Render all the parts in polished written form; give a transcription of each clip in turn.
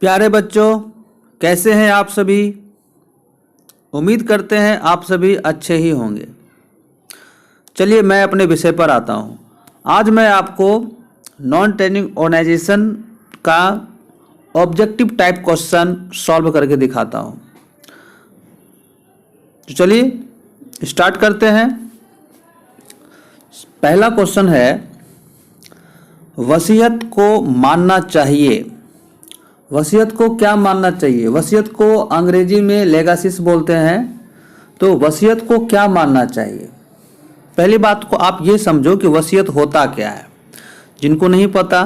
प्यारे बच्चों, कैसे हैं आप सभी। उम्मीद करते हैं आप सभी अच्छे ही होंगे। चलिए मैं अपने विषय पर आता हूं। आज मैं आपको नॉन ट्रेनिंग ऑर्गेनाइजेशन का ऑब्जेक्टिव टाइप क्वेश्चन सॉल्व करके दिखाता हूं। तो चलिए स्टार्ट करते हैं। पहला क्वेश्चन है, वसीयत को मानना चाहिए। वसीयत को क्या मानना चाहिए? वसीयत को अंग्रेजी में लेगासिस बोलते हैं। तो वसीयत को क्या मानना चाहिए? पहली बात को आप ये समझो कि वसीयत होता क्या है। जिनको नहीं पता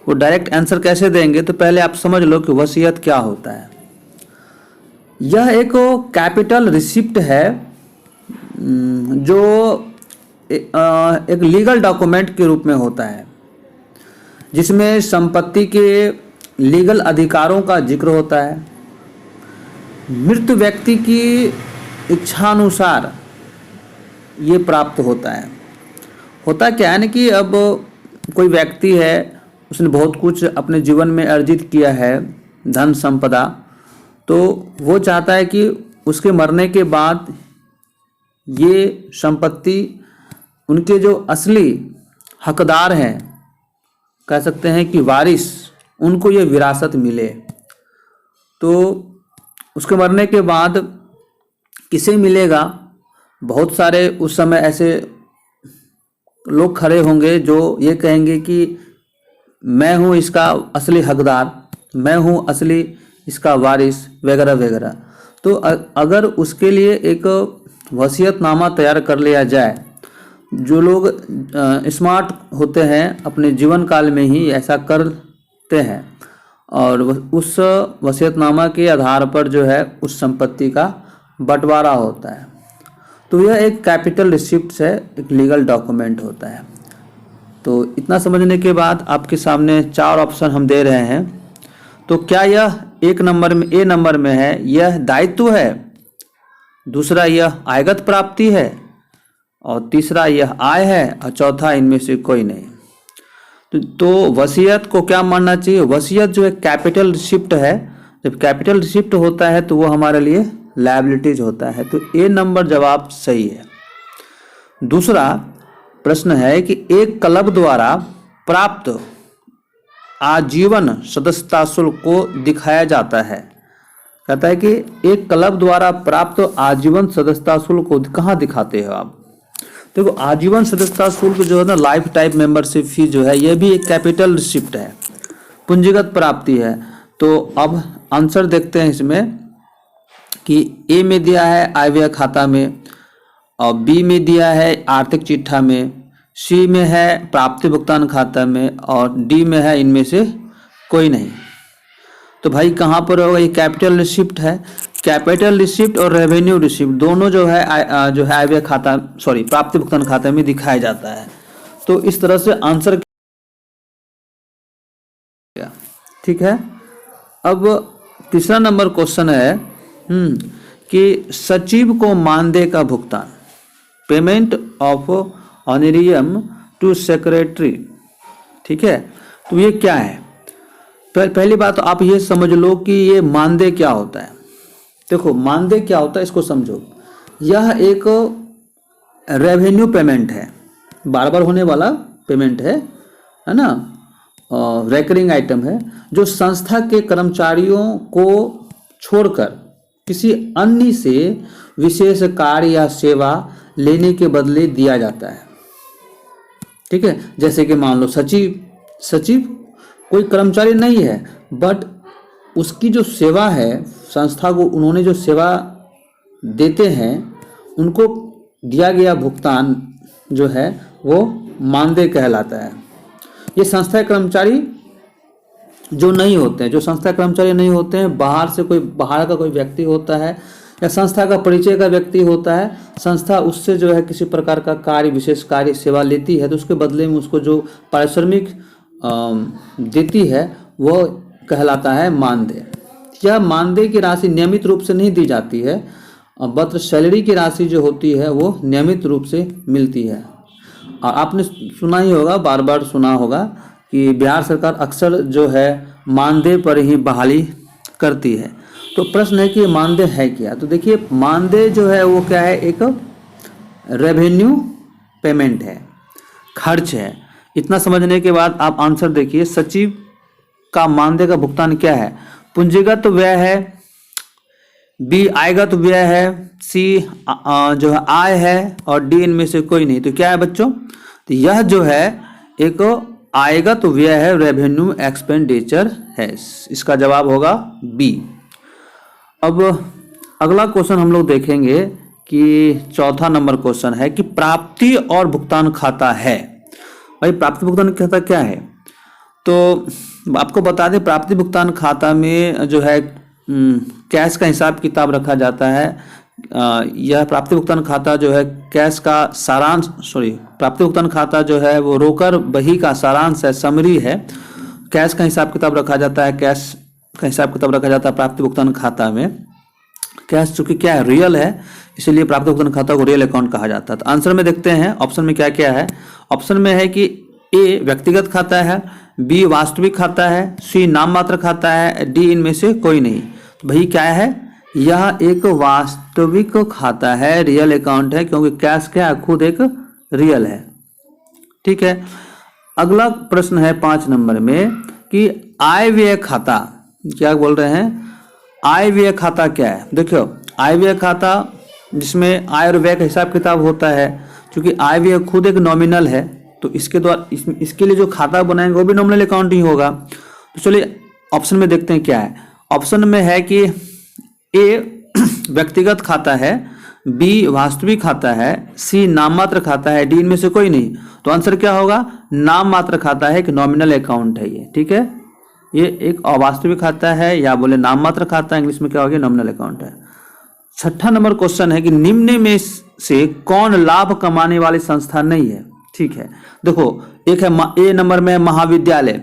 वो डायरेक्ट आंसर कैसे देंगे, तो पहले आप समझ लो कि वसीयत क्या होता है। यह एक कैपिटल रिसिप्ट है जो एक लीगल डॉक्यूमेंट के रूप में होता है, जिसमें संपत्ति के लीगल अधिकारों का जिक्र होता है। मृत व्यक्ति की इच्छानुसार ये प्राप्त होता है। होता क्या है ना कि अब कोई व्यक्ति है, उसने बहुत कुछ अपने जीवन में अर्जित किया है, धन संपदा, तो वो चाहता है कि उसके मरने के बाद ये संपत्ति उनके जो असली हकदार हैं, कह सकते हैं कि वारिस, उनको ये विरासत मिले। तो उसके मरने के बाद किसे मिलेगा? बहुत सारे उस समय ऐसे लोग खड़े होंगे जो ये कहेंगे कि मैं हूँ इसका असली हकदार, मैं हूँ असली इसका वारिस, वगैरह वगैरह। तो अगर उसके लिए एक वसीयतनामा तैयार कर लिया जाए, जो लोग स्मार्ट होते हैं अपने जीवन काल में ही ऐसा करते हैं, और उस वसीयतनामा के आधार पर जो है उस संपत्ति का बंटवारा होता है। तो यह एक कैपिटल रिसिप्ट है, एक लीगल डॉक्यूमेंट होता है। तो इतना समझने के बाद आपके सामने 4 ऑप्शन हम दे रहे हैं। तो क्या यह ए नंबर में है, यह दायित्व है, दूसरा यह आयगत प्राप्ति है, और तीसरा यह आय है, और चौथा इनमें से कोई नहीं। तो वसीयत को क्या मानना चाहिए? वसीयत जो है कैपिटल रिसिप्ट है। जब कैपिटल रिसिप्ट होता है तो वो हमारे लिए लायबिलिटीज होता है। तो ए नंबर जवाब सही है। दूसरा प्रश्न है कि एक क्लब द्वारा प्राप्त आजीवन सदस्यता शुल्क को दिखाया जाता है। कहता है कि एक क्लब द्वारा प्राप्त आजीवन सदस्यता शुल्क को कहाँ दिखाते हो आप? देखो, आजीवन सदस्यता शुल्क जो है ना, लाइफ टाइम मेंबरशिप फी जो है, यह भी एक कैपिटल रिसिप्ट है, पूंजीगत प्राप्ति है। तो अब आंसर देखते हैं इसमें कि ए में दिया है आय व्यय खाता में, और बी में दिया है आर्थिक चिट्ठा में, सी में है प्राप्ति भुगतान खाता में, और डी में है इनमें से कोई नहीं। तो भाई कहाँ पर होगा? ये कैपिटल रिसिप्ट है। कैपिटल रिसिप्ट और रेवेन्यू रिसिप्ट दोनों जो है आय व्यय खाता, प्राप्ति भुगतान खाता में दिखाया जाता है। तो इस तरह से आंसर ठीक है। अब तीसरा नंबर क्वेश्चन है कि सचिव को मानदेय का भुगतान, payment of honorarium to secretary, ठीक है। तो ये क्या है? पहली बात तो आप ये समझ लो कि ये मानदेय क्या होता है। देखो, मानदेय क्या होता है इसको समझो। यह एक रेवेन्यू पेमेंट है, बार बार होने वाला पेमेंट है ना, रेकरिंग आइटम है, जो संस्था के कर्मचारियों को छोड़कर किसी अन्य से विशेष कार्य या सेवा लेने के बदले दिया जाता है। ठीक है। जैसे कि मान लो सचिव कोई कर्मचारी नहीं है, बट उसकी जो सेवा है, संस्था को उन्होंने जो सेवा देते हैं, उनको दिया गया भुगतान जो है वो मानदेय कहलाता है। ये संस्था कर्मचारी जो नहीं होते हैं, बाहर का कोई व्यक्ति होता है, या संस्था का परिचय का व्यक्ति होता है, संस्था उससे जो है किसी प्रकार का कार्य, विशेष कार्य सेवा लेती है, तो उसके बदले में उसको जो पारिश्रमिक देती है वो कहलाता है मानदेय। यह मानदेय की राशि नियमित रूप से नहीं दी जाती है, मात्र सैलरी की राशि जो होती है वो नियमित रूप से मिलती है। और आपने सुना ही होगा, बार बार सुना होगा कि बिहार सरकार अक्सर जो है मानदेय पर ही बहाली करती है। तो प्रश्न है कि मानदेय है क्या। तो देखिए मानदेय जो है वो क्या है, एक रेवेन्यू पेमेंट है, खर्च है। इतना समझने के बाद आप आंसर देखिए, सचिव का मानदेय का भुगतान क्या है, पूंजीगत व्यय है, बी आयगत व्यय है, सी जो है आय है, और डी इनमें से कोई नहीं। तो क्या है बच्चों, तो यह जो है एक आयगत व्यय है, रेवेन्यू एक्सपेंडिचर है। इसका जवाब होगा बी। अब अगला क्वेश्चन हम लोग देखेंगे कि चौथा नंबर क्वेश्चन है कि प्राप्ति और भुगतान खाता है। भाई प्राप्ति भुगतान खाता क्या है, तो आपको बता दें प्राप्ति भुगतान खाता में जो है कैश का हिसाब किताब रखा जाता है। यह प्राप्ति भुगतान खाता जो है कैश का सारांश प्राप्ति भुगतान खाता जो है वो रोकर बही का सारांश है, समरी है। कैश का हिसाब किताब रखा जाता है, कैश का हिसाब किताब रखा जाता है प्राप्ति भुगतान खाता में। कैश चूंकि क्या है, रियल है, इसलिए प्राप्ति भुगतान खाता को रियल अकाउंट कहा जाता है। तो आंसर में देखते हैं ऑप्शन में क्या क्या है। ऑप्शन में है कि ए व्यक्तिगत खाता है, बी वास्तविक खाता है, सी नाम मात्र खाता है, डी इनमें से कोई नहीं। तो भाई क्या है, यह एक वास्तविक खाता है, रियल अकाउंट है, क्योंकि कैश क्या है, खुद एक रियल है। ठीक है। अगला प्रश्न है 5 नंबर में कि आय व्यय खाता, क्या बोल रहे हैं, आय व्यय खाता क्या है। देखो आय व्यय खाता जिसमें आय और व्यय का हिसाब किताब होता है, क्योंकि आय व्यय खुद एक नॉमिनल है, तो इसके द्वारा इसके लिए जो खाता बनाएंगे वो भी नॉमिनल अकाउंट ही होगा। तो चलिए ऑप्शन में देखते हैं क्या है। ऑप्शन में है कि ए व्यक्तिगत खाता है, बी वास्तविक खाता है, सी नाम मात्र खाता है, डी इनमें से कोई नहीं। तो आंसर क्या होगा, नाम मात्र खाता है, एक नॉमिनल अकाउंट है ये। ठीक है, ये एक अवास्तविक खाता है या बोले नाम मात्र खाता है, इंग्लिश में क्या हो गया, नॉमिनल अकाउंट है। 6ठा नंबर क्वेश्चन है कि निम्न में से कौन लाभ कमाने वाली संस्था नहीं है। ठीक है, देखो एक है ए नंबर में महाविद्यालय,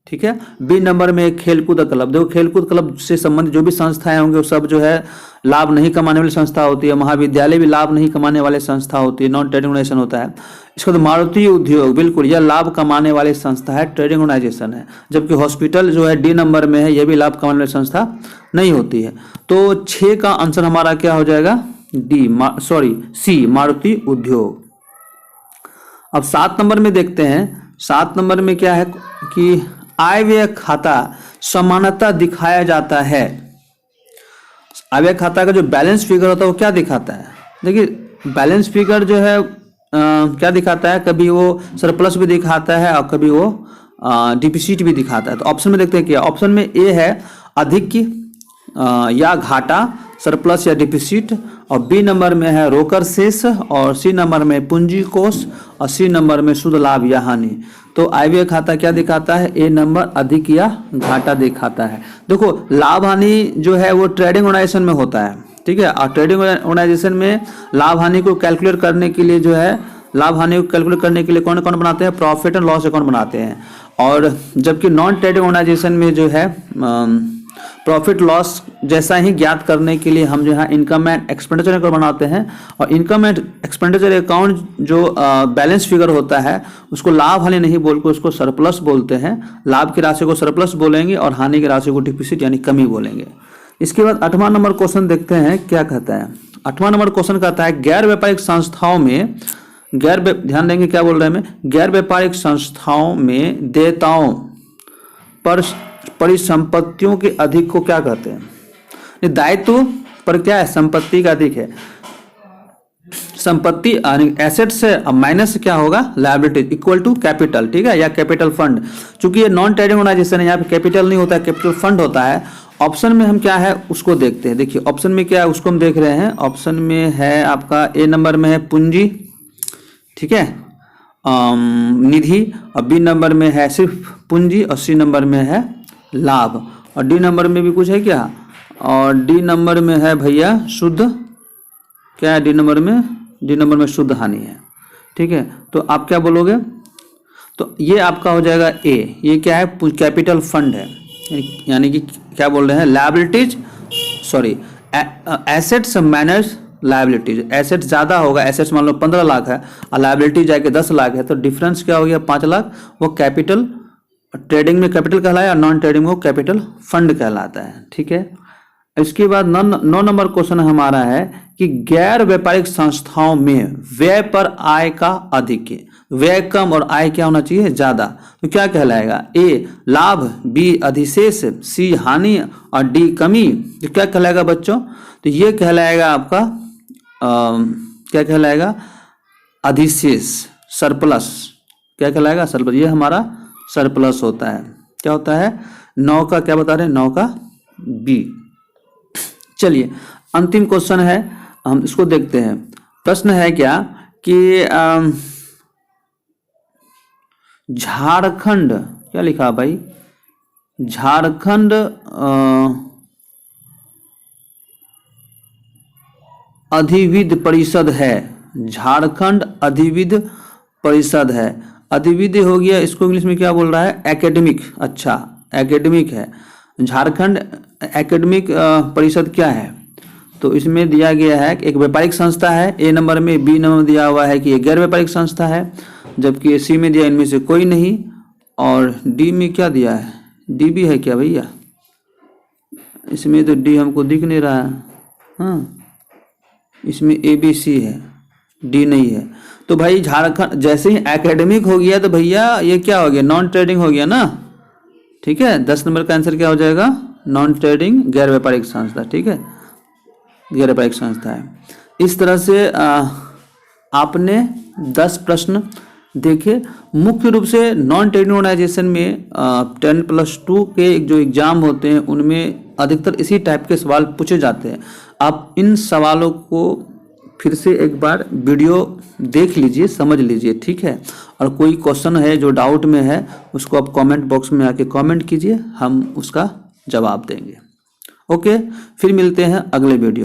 ठीक है, बी नंबर में खेलकूद क्लब। देखो खेलकूद क्लब से संबंधित जो भी संस्थाएं होंगे वो सब जो है लाभ नहीं कमाने वाली संस्था होती है। महाविद्यालय भी लाभ नहीं कमाने वाली संस्था होती है, नॉन ट्रेडिंग ऑर्गेनाइजेशन होता है। इसके बाद मारुति उद्योग, बिल्कुल यह लाभ कमाने वाली संस्था है, ट्रेडिंग ऑर्गेनाइजेशन है। जबकि हॉस्पिटल जो है डी नंबर में है, यह भी लाभ कमाने वाली संस्था नहीं होती है। तो 6 का आंसर हमारा क्या हो जाएगा, सी मारुति उद्योग। अब 7 नंबर में देखते हैं। 7 नंबर में क्या है कि आय व्यय खाता समानता दिखाया जाता है। आय व्यय खाता का जो बैलेंस फिगर होता है वो क्या दिखाता है, देखिए बैलेंस फिगर जो है क्या दिखाता है, कभी वो सरप्लस भी दिखाता है और कभी वो डिफिसिट भी दिखाता है। तो ऑप्शन में देखते हैं क्या, ऑप्शन में ए है अधिक या घाटा, सरप्लस या डिफिसिट, और बी नंबर में है रोकड़ शेष, और सी नंबर में पूंजी कोष, और सी नंबर में शुद्ध लाभ या हानि। तो आय व्यय खाता क्या दिखाता है, ए नंबर अधिक या घाटा दिखाता है। देखो लाभ हानि जो है वो ट्रेडिंग ऑर्गेनाइजेशन में होता है, ठीक है, और ट्रेडिंग ऑर्गेनाइजेशन में लाभ हानि को कैलकुलेट करने के लिए जो है, लाभ हानि को कैलकुलेट करने के लिए कौन अकाउंट बनाते हैं, प्रॉफिट एंड लॉस अकाउंट बनाते हैं। और जबकि नॉन ट्रेडिंग ऑर्गेनाइजेशन में जो है प्रॉफिट लॉस जैसा ही ज्ञात करने के लिए हम जो है इनकम एंड एक्सपेंडिचर अकाउंट बनाते हैं। और इनकम एंड एक्सपेंडिचर अकाउंट जो बैलेंस फिगर होता है उसको लाभ हानि नहीं बोलकर उसको सरप्लस बोलते हैं। लाभ की राशि को सरप्लस बोलेंगे और हानि की राशि को डिफिसिट यानी कमी बोलेंगे। इसके बाद 8वां नंबर क्वेश्चन देखते हैं क्या कहता है। 8वां नंबर क्वेश्चन कहता है गैर व्यापारिक संस्थाओं में ध्यान देंगे क्या बोल रहे हैं, गैर व्यापारिक संस्थाओं में देयताओं पर परिसंपत्तियों के अधिक को क्या कहते हैं। दायित्व पर क्या है, संपत्ति का अधिक है। संपत्ति एसेट से माइनस क्या होगा, लायबिलिटी इक्वल टू कैपिटल, ठीक है, या कैपिटल फंड। चूंकि ये नॉन ट्रेडिंग ऑर्गेनाइजेशन है, यहाँ पे कैपिटल नहीं होता है, कैपिटल फंड होता है। ऑप्शन में हम क्या है उसको देखते हैं। देखिए ऑप्शन में क्या है उसको हम देख रहे हैं। ऑप्शन में है आपका ए नंबर में है पूंजी, ठीक है, निधि, और बी नंबर में है सिर्फ पूंजी, और सी नंबर में है लाभ, और डी नंबर में भी कुछ है क्या, और डी नंबर में है भैया शुद्ध, क्या है डी नंबर में शुद्ध हानि है, ठीक है। तो आप क्या बोलोगे, तो ये आपका हो जाएगा ए। ये क्या है, कैपिटल फंड है, यानी कि क्या बोल रहे हैं, liabilities assets minus liabilities. Asset ज़्यादा होगा, एसेट्स मान लो 15 लाख है और लायबिलिटी जाके 10 लाख है, तो डिफरेंस क्या हो गया 5 लाख, वो कैपिटल ट्रेडिंग में कैपिटल कहलाया और नॉन ट्रेडिंग को कैपिटल फंड कहलाता है। ठीक है, इसके बाद 9 नंबर क्वेश्चन हमारा है कि गैर व्यापारिक संस्थाओं में व्यय पर आय का अधिक है, व्यय कम और आय क्या होना चाहिए, ज्यादा, तो क्या कहलाएगा, ए लाभ, बी अधिशेष, सी हानि और डी कमी। तो क्या कहलाएगा बच्चों, तो ये कहलाएगा आपका क्या कहलाएगा, अधिशेष, सरप्लस। क्या कहलाएगा, सरप्लस। ये हमारा सरप्लस होता है। क्या होता है, 9 का क्या बता रहे हैं, 9 का बी। चलिए अंतिम क्वेश्चन है, हम इसको देखते हैं। प्रश्न है क्या कि झारखंड, क्या लिखा भाई, झारखंड अधिविद्य परिषद है, झारखंड अधिविद्य परिषद है। अधिविद्य हो गया, इसको इंग्लिश में क्या बोल रहा है, एकेडमिक। अच्छा, एकेडमिक है। झारखंड एकेडमिक परिषद क्या है, तो इसमें दिया गया है कि एक व्यापारिक संस्था है, ए नंबर में। बी नंबर में दिया हुआ है कि ये गैर व्यापारिक संस्था है, जबकि सी में दिया इनमें से कोई नहीं। और डी में क्या दिया है, डी भी है क्या भैया, इसमें तो डी हमको दिख नहीं रहा है। हाँ, इसमें ए बी सी है, डी नहीं है। तो भाई झारखंड जैसे ही एकेडमिक हो गया तो भैया ये क्या हो गया, नॉन ट्रेडिंग हो गया ना। ठीक है, 10 नंबर का आंसर क्या हो जाएगा, नॉन ट्रेडिंग गैर व्यापारिक संस्था। ठीक है, गैर व्यापारिक संस्था है। इस तरह से आपने 10 प्रश्न देखे। मुख्य रूप से नॉन ट्रेडिंग ऑर्गेनाइजेशन में 10+2 के जो एग्जाम होते हैं उनमें अधिकतर इसी टाइप के सवाल पूछे जाते हैं। आप इन सवालों को फिर से एक बार वीडियो देख लीजिए, समझ लीजिए। ठीक है, और कोई क्वेश्चन है जो डाउट में है उसको आप कमेंट बॉक्स में आके कमेंट कीजिए, हम उसका जवाब देंगे। ओके, फिर मिलते हैं अगले वीडियो।